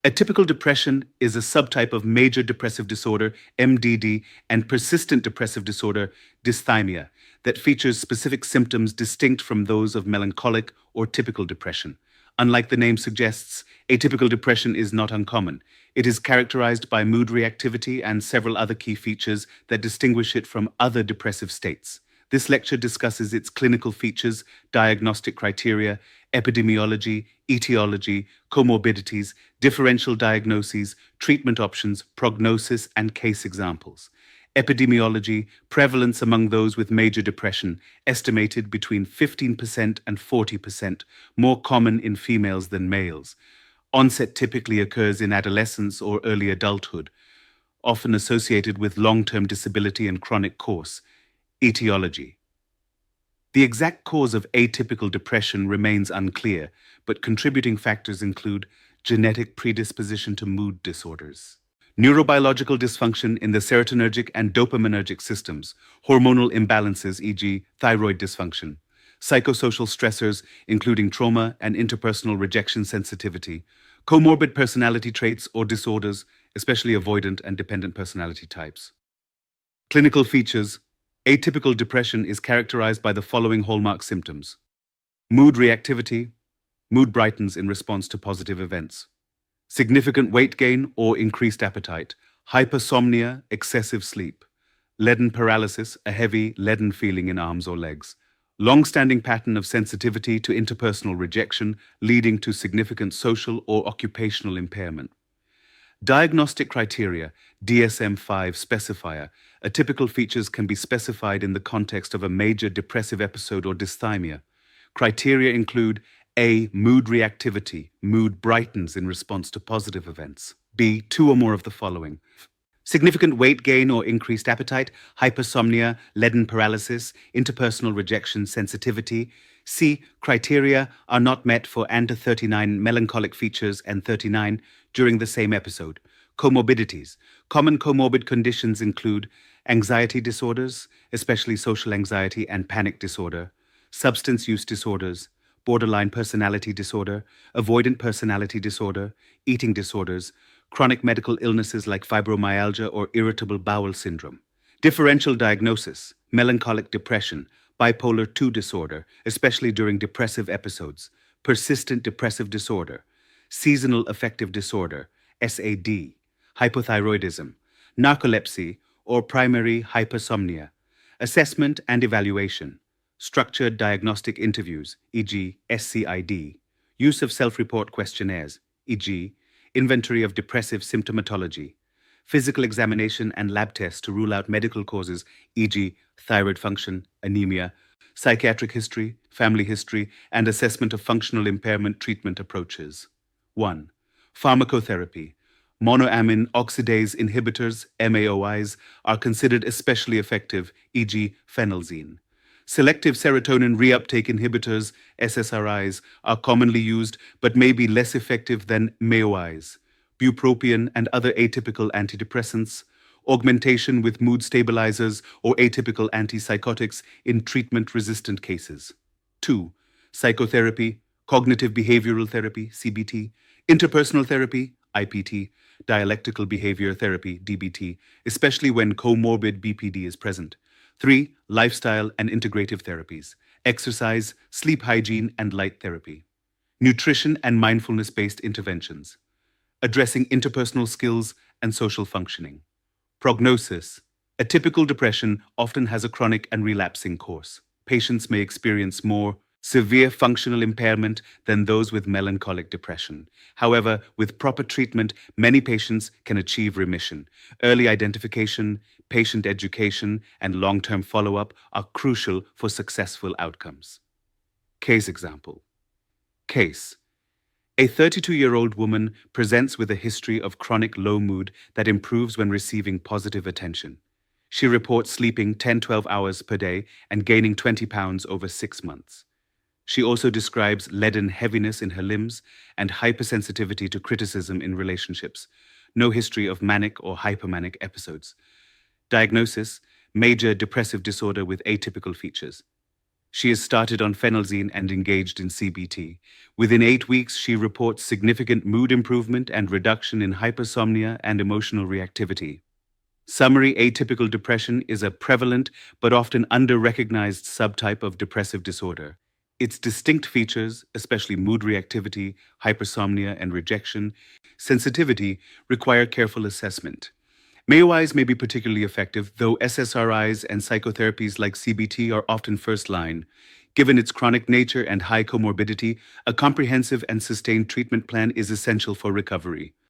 Atypical depression is a subtype of major depressive disorder, MDD, and persistent depressive disorder, dysthymia, that features specific symptoms distinct from those of melancholic or typical depression. Unlike the name suggests, atypical depression is not uncommon. It is characterized by mood reactivity and several other key features that distinguish it from other depressive states. This lecture discusses its clinical features, diagnostic criteria, epidemiology, etiology, comorbidities, differential diagnoses, treatment options, prognosis, and case examples. Epidemiology, prevalence among those with major depression, estimated between 15% and 40%, more common in females than males. Onset typically occurs in adolescence or early adulthood, often associated with long-term disability and chronic course. Etiology. The exact cause of atypical depression remains unclear, but contributing factors include genetic predisposition to mood disorders, neurobiological dysfunction in the serotonergic and dopaminergic systems, hormonal imbalances, e.g., thyroid dysfunction, psychosocial stressors, including trauma and interpersonal rejection sensitivity, comorbid personality traits or disorders, especially avoidant and dependent personality types. Clinical features. Atypical depression is characterized by the following hallmark symptoms: mood reactivity, mood brightens in response to positive events, significant weight gain or increased appetite, hypersomnia, excessive sleep, leaden paralysis, a heavy, leaden feeling in arms or legs, long-standing pattern of sensitivity to interpersonal rejection leading to significant social or occupational impairment. Diagnostic criteria, DSM-5 specifier. Atypical features can be specified in the context of a major depressive episode or dysthymia. Criteria include A. Mood reactivity. Mood brightens in response to positive events. B. Two or more of the following: significant weight gain or increased appetite, hypersomnia, leaden paralysis, interpersonal rejection sensitivity. C. Criteria are not met for ANTA 39 melancholic features and 39 during the same episode. Comorbidities. Common comorbid conditions include anxiety disorders, especially social anxiety and panic disorder, substance use disorders, borderline personality disorder, avoidant personality disorder, eating disorders, chronic medical illnesses like fibromyalgia or irritable bowel syndrome. Differential diagnosis: melancholic depression, bipolar II disorder, especially during depressive episodes, persistent depressive disorder, seasonal affective disorder, SAD, hypothyroidism, narcolepsy, or primary hypersomnia. Assessment and evaluation: structured diagnostic interviews, e.g., SCID, use of self-report questionnaires, e.g., inventory of depressive symptomatology, physical examination and lab tests to rule out medical causes, e.g., thyroid function, anemia, psychiatric history, family history, and assessment of functional impairment treatment approaches. 1. Pharmacotherapy. Monoamine oxidase inhibitors, MAOIs, are considered especially effective, e.g., phenelzine. Selective serotonin reuptake inhibitors, SSRIs, are commonly used but may be less effective than MAOIs. Bupropion and other atypical antidepressants, augmentation with mood stabilizers or atypical antipsychotics in treatment-resistant cases. 2. Psychotherapy, cognitive behavioral therapy, CBT, interpersonal therapy, IPT, dialectical behavior therapy, DBT, especially when comorbid BPD is present. 3. Lifestyle and integrative therapies, exercise, sleep hygiene, and light therapy. Nutrition and mindfulness-based interventions, addressing interpersonal skills and social functioning. Prognosis. Atypical depression often has a chronic and relapsing course. Patients may experience more severe functional impairment than those with melancholic depression. However, with proper treatment, many patients can achieve remission. Early identification, patient education, and long-term follow-up are crucial for successful outcomes. Case example. Case. A 32-year-old woman presents with a history of chronic low mood that improves when receiving positive attention. She reports sleeping 10-12 hours per day and gaining 20 pounds over 6 months. She also describes leaden heaviness in her limbs and hypersensitivity to criticism in relationships. No history of manic or hypermanic episodes. Diagnosis: major depressive disorder with atypical features. She is started on phenelzine and engaged in CBT. Within 8 weeks, she reports significant mood improvement and reduction in hypersomnia and emotional reactivity. Summary: atypical depression is a prevalent but often under-recognized subtype of depressive disorder. Its distinct features, especially mood reactivity, hypersomnia, and rejection, sensitivity, require careful assessment. MAOIs may be particularly effective, though SSRIs and psychotherapies like CBT are often first line. Given its chronic nature and high comorbidity, a comprehensive and sustained treatment plan is essential for recovery.